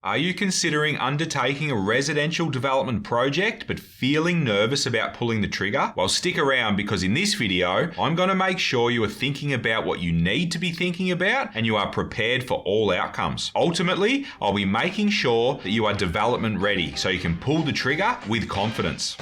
Are you considering undertaking a residential development project but feeling nervous about pulling the trigger? Well, stick around because in this video, I'm going to make sure you are thinking about what you need to be thinking about and you are prepared for all outcomes. Ultimately, I'll be making sure that you are development ready so you can pull the trigger with confidence.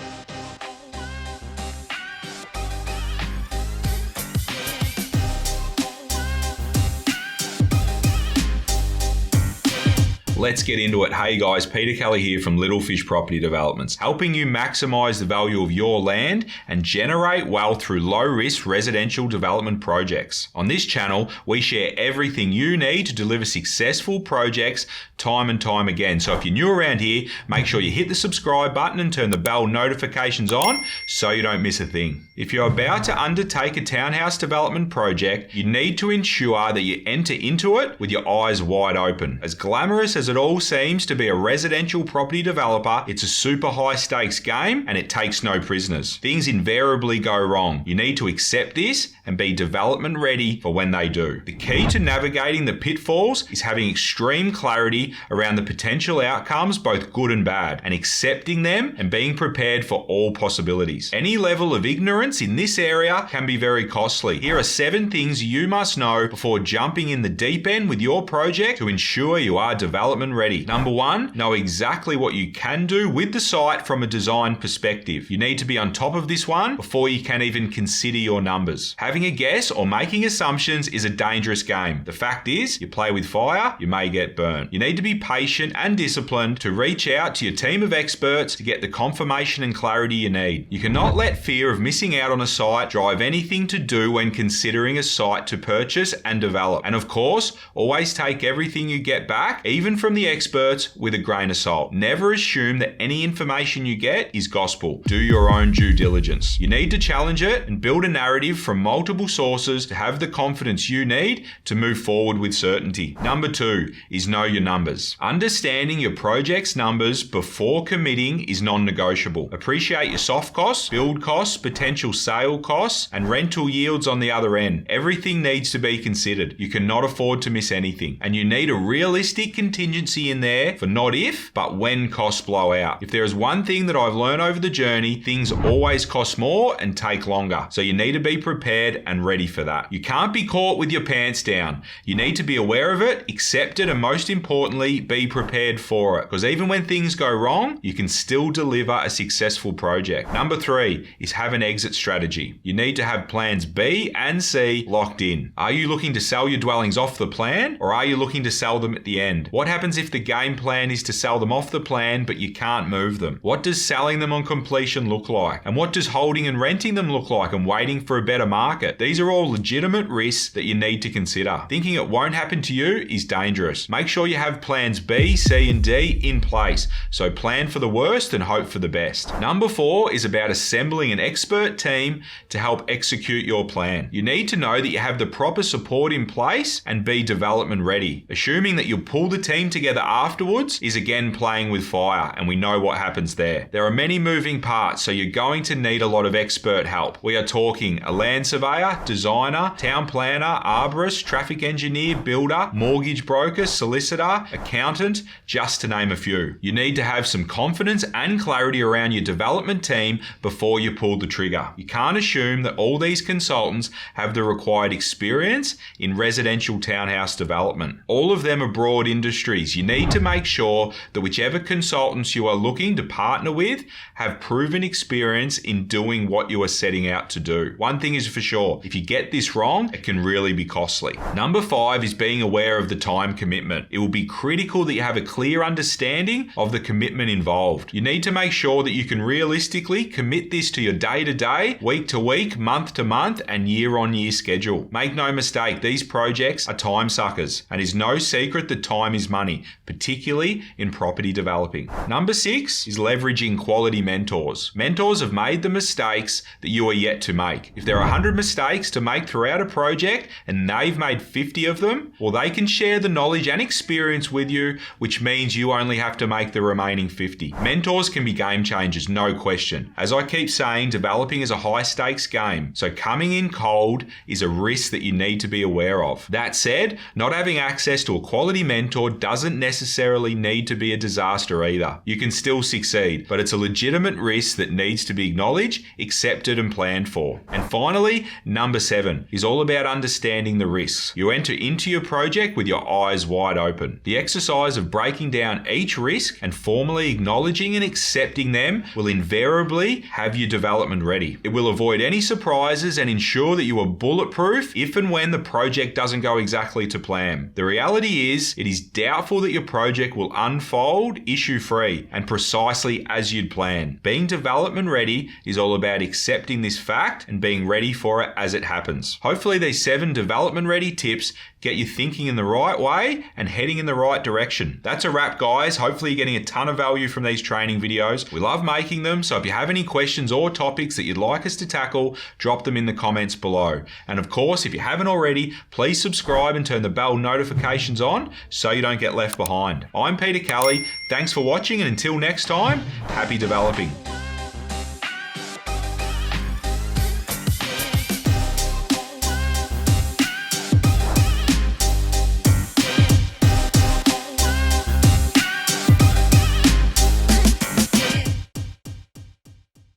Let's get into it. Hey guys, Peter Kelly here from Little Fish Property Developments, helping you maximize the value of your land and generate wealth through low-risk residential development projects. On this channel, we share everything you need to deliver successful projects time and time again. So if you're new around here, make sure you hit the subscribe button and turn the bell notifications on so you don't miss a thing. If you're about to undertake a townhouse development project, you need to ensure that you enter into it with your eyes wide open. As glamorous as it all seems to be a residential property developer, it's a super high stakes game and it takes no prisoners. Things invariably go wrong. You need to accept this and be development ready for when they do. The key to navigating the pitfalls is having extreme clarity around the potential outcomes, both good and bad, and accepting them and being prepared for all possibilities. Any level of ignorance in this area can be very costly. Here are 7 things you must know before jumping in the deep end with your project to ensure you are development ready. Number 1, know exactly what you can do with the site from a design perspective. You need to be on top of this one before you can even consider your numbers. Having a guess or making assumptions is a dangerous game. The fact is, you play with fire, you may get burned. You need to be patient and disciplined to reach out to your team of experts to get the confirmation and clarity you need. You cannot let fear of missing out on a site drive anything to do when considering a site to purchase and develop. And of course, always take everything you get back, even from the experts, with a grain of salt. Never assume that any information you get is gospel. Do your own due diligence. You need to challenge it and build a narrative from multiple sources to have the confidence you need to move forward with certainty. Number 2 is know your numbers. Understanding your project's numbers before committing is non-negotiable. Appreciate your soft costs, build costs, potential sale costs, and rental yields on the other end. Everything needs to be considered. You cannot afford to miss anything. And you need a realistic contingency in there for not if, but when costs blow out. If there is one thing that I've learned over the journey, things always cost more and take longer. So you need to be prepared and ready for that. You can't be caught with your pants down. You need to be aware of it, accept it, and most importantly, be prepared for it. Because even when things go wrong, you can still deliver a successful project. Number 3 is have an exit strategy. You need to have plans B and C locked in. Are you looking to sell your dwellings off the plan, or are you looking to sell them at the end? What happens if the game plan is to sell them off the plan but you can't move them? What does selling them on completion look like? And what does holding and renting them look like and waiting for a better market? These are all legitimate risks that you need to consider. Thinking it won't happen to you is dangerous. Make sure you have plans B, C, and D in place. So plan for the worst and hope for the best. Number 4 is about assembling an expert team to help execute your plan. You need to know that you have the proper support in place and be development ready. Assuming that you'll pull the team together afterwards is again playing with fire, and we know what happens there. There are many moving parts, so you're going to need a lot of expert help. We are talking a land surveyor, designer, town planner, arborist, traffic engineer, builder, mortgage broker, solicitor, accountant, just to name a few. You need to have some confidence and clarity around your development team before you pull the trigger. You can't assume that all these consultants have the required experience in residential townhouse development. All of them are broad industries. You need to make sure that whichever consultants you are looking to partner with have proven experience in doing what you are setting out to do. One thing is for sure, if you get this wrong, it can really be costly. Number 5 is being aware of the time commitment. It will be critical that you have a clear understanding of the commitment involved. You need to make sure that you can realistically commit this to your day-to-day, week-to-week, month-to-month, and year-on-year schedule. Make no mistake, these projects are time suckers, and it's no secret that time is money, particularly in property developing. Number 6 is leveraging quality mentors. Mentors have made the mistakes that you are yet to make. If there are 100 mistakes to make throughout a project and they've made 50 of them, well, they can share the knowledge and experience with you, which means you only have to make the remaining 50. Mentors can be game changers, no question. As I keep saying, developing is a high stakes game, so coming in cold is a risk that you need to be aware of. That said, not having access to a quality mentor doesn't doesn't necessarily need to be a disaster either. You can still succeed, but it's a legitimate risk that needs to be acknowledged, accepted, and planned for. And finally, number 7 is all about understanding the risks. You enter into your project with your eyes wide open. The exercise of breaking down each risk and formally acknowledging and accepting them will invariably have your development ready. It will avoid any surprises and ensure that you are bulletproof if and when the project doesn't go exactly to plan. The reality is, it is doubtful that your project will unfold issue-free and precisely as you'd planned. Being development ready is all about accepting this fact and being ready for it as it happens. Hopefully these 7 development ready tips get you thinking in the right way and heading in the right direction. That's a wrap, guys. Hopefully you're getting a ton of value from these training videos. We love making them, so if you have any questions or topics that you'd like us to tackle, drop them in the comments below. And of course, if you haven't already, please subscribe and turn the bell notifications on so you don't get left behind. I'm Peter Kelly. Thanks for watching, and until next time, happy developing.